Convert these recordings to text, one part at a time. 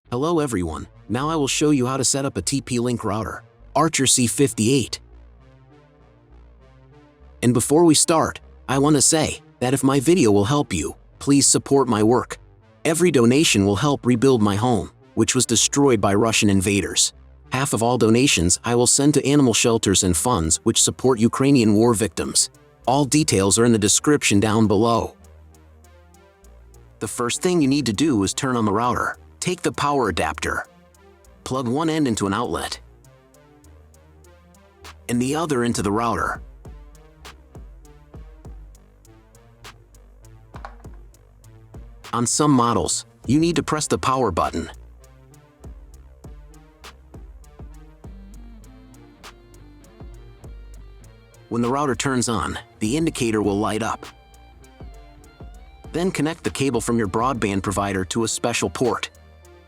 Hello everyone, now I will show you how to set up a TP-Link router, Archer C58. And before we start, I want to say that if my video will help you, please support my work. Every donation will help rebuild my home, which was destroyed by Russian invaders. Half of all donations I will send to animal shelters and funds which support Ukrainian war victims. All details are in the description down below. The first thing you need to do is turn on the router. Take the power adapter. Plug one end into an outlet and the other into the router. On some models, you need to press the power button. When the router turns on, the indicator will light up. Then connect the cable from your broadband provider to a special port.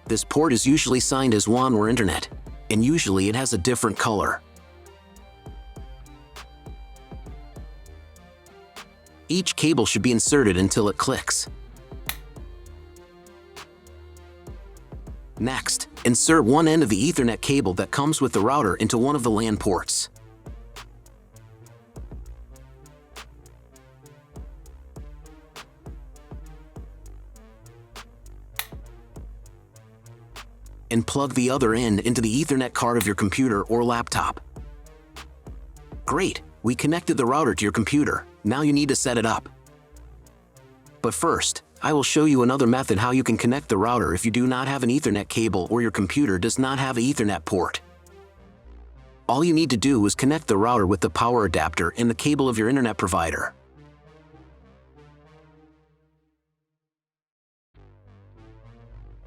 This port is usually signed as WAN or Internet, and usually it has a different color. Each cable should be inserted until it clicks. Next, insert one end of the Ethernet cable that comes with the router into one of the LAN ports. And plug the other end into the Ethernet card of your computer or laptop. Great, we connected the router to your computer. Now you need to set it up. But first, I will show you another method how you can connect the router if you do not have an Ethernet cable or your computer does not have an Ethernet port. All you need to do is connect the router with the power adapter and the cable of your internet provider.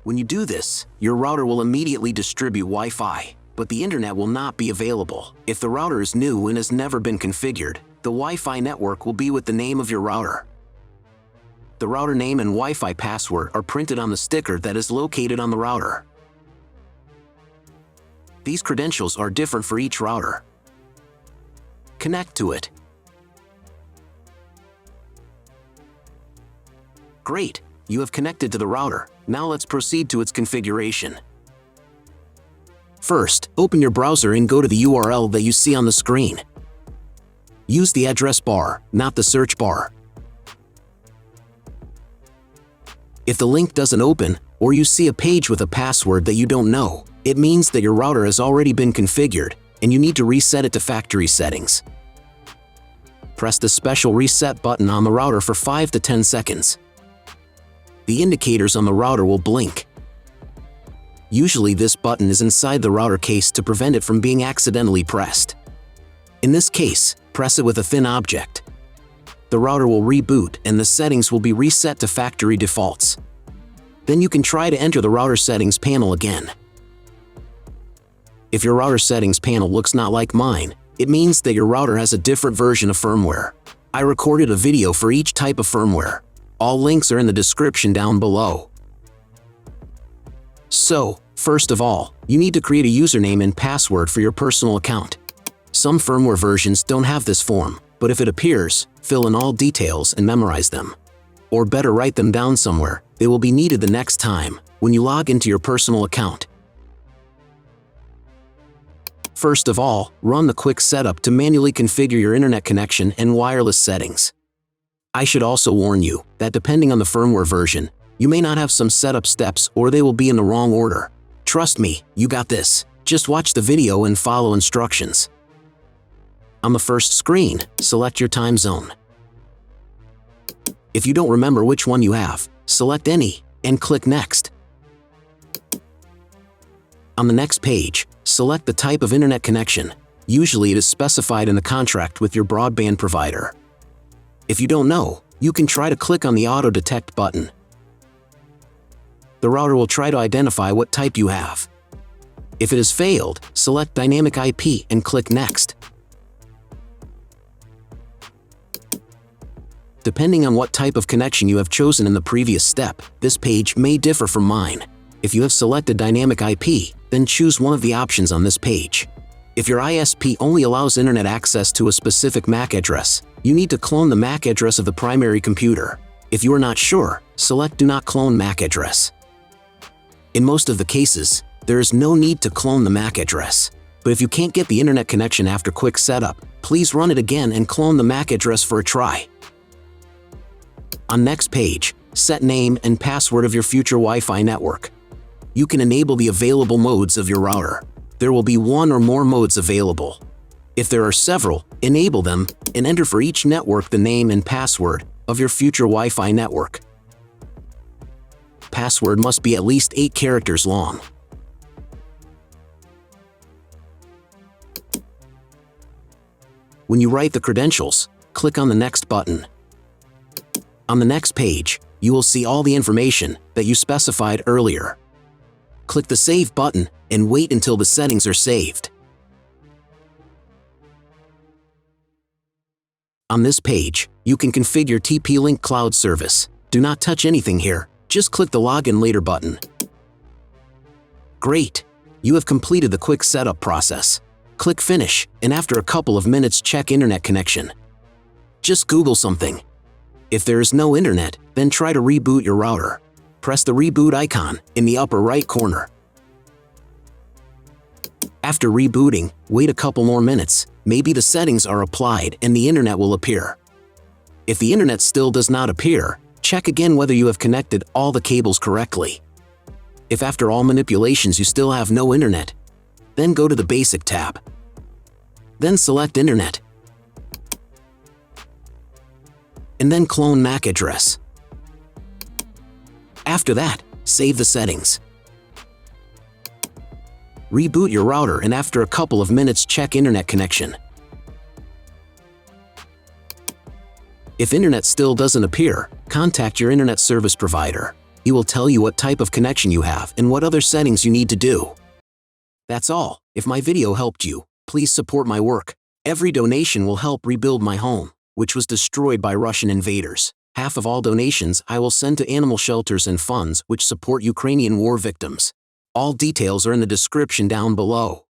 When you do this, your router will immediately distribute Wi-Fi, but the internet will not be available. If the router is new and has never been configured, the Wi-Fi network will be with the name of your router. The router name and Wi-Fi password are printed on the sticker that is located on the router. These credentials are different for each router. Connect to it. Great, you have connected to the router. Now let's proceed to its configuration. First, open your browser and go to the URL that you see on the screen. Use the address bar, not the search bar. If the link doesn't open, or you see a page with a password that you don't know, it means that your router has already been configured, and you need to reset it to factory settings. Press the special reset button on the router for 5 to 10 seconds. The indicators on the router will blink. Usually this button is inside the router case to prevent it from being accidentally pressed. In this case, press it with a thin object. The router will reboot and the settings will be reset to factory defaults. Then you can try to enter the router settings panel again. If your router settings panel looks not like mine, it means that your router has a different version of firmware. I recorded a video for each type of firmware. All links are in the description down below. So, first of all, you need to create a username and password for your personal account. Some firmware versions don't have this form, but if it appears, fill in all details and memorize them. Or better, write them down somewhere. They will be needed the next time when you log into your personal account. First of all, run the quick setup to manually configure your internet connection and wireless settings. I should also warn you that depending on the firmware version, you may not have some setup steps or they will be in the wrong order. Trust me, you got this. Just watch the video and follow instructions. On the first screen, select your time zone. If you don't remember which one you have, select any and click Next. On the next page, select the type of internet connection. Usually it is specified in the contract with your broadband provider. If you don't know, you can try to click on the Auto Detect button. The router will try to identify what type you have. If it has failed, select Dynamic IP and click Next. Depending on what type of connection you have chosen in the previous step, this page may differ from mine. If you have selected Dynamic IP, then choose one of the options on this page. If your ISP only allows internet access to a specific MAC address, you need to clone the MAC address of the primary computer. If you are not sure, select Do Not Clone MAC Address. In most of the cases, there is no need to clone the MAC address. But if you can't get the internet connection after quick setup, please run it again and clone the MAC address for a try. On next page, set name and password of your future Wi-Fi network. You can enable the available modes of your router. There will be one or more modes available. If there are several, enable them and enter for each network the name and password of your future Wi-Fi network. Password must be at least 8 characters long. When you write the credentials, click on the Next button. On the next page, you will see all the information that you specified earlier. Click the Save button and wait until the settings are saved. On this page, you can configure TP-Link Cloud Service. Do not touch anything here, just click the Login Later button. Great! You have completed the quick setup process. Click Finish, and after a couple of minutes check internet connection. Just Google something. If there is no internet, then try to reboot your router. Press the reboot icon in the upper right corner. After rebooting, wait a couple more minutes. Maybe the settings are applied and the internet will appear. If the internet still does not appear, check again whether you have connected all the cables correctly. If after all manipulations you still have no internet, then go to the Basic tab. Then select Internet. And then clone MAC address. After that, save the settings. Reboot your router and after a couple of minutes check internet connection. If internet still doesn't appear, contact your internet service provider. He will tell you what type of connection you have and what other settings you need to do. That's all. If my video helped you, please support my work. Every donation will help rebuild my home, which was destroyed by Russian invaders. Half of all donations I will send to animal shelters and funds which support Ukrainian war victims. All details are in the description down below.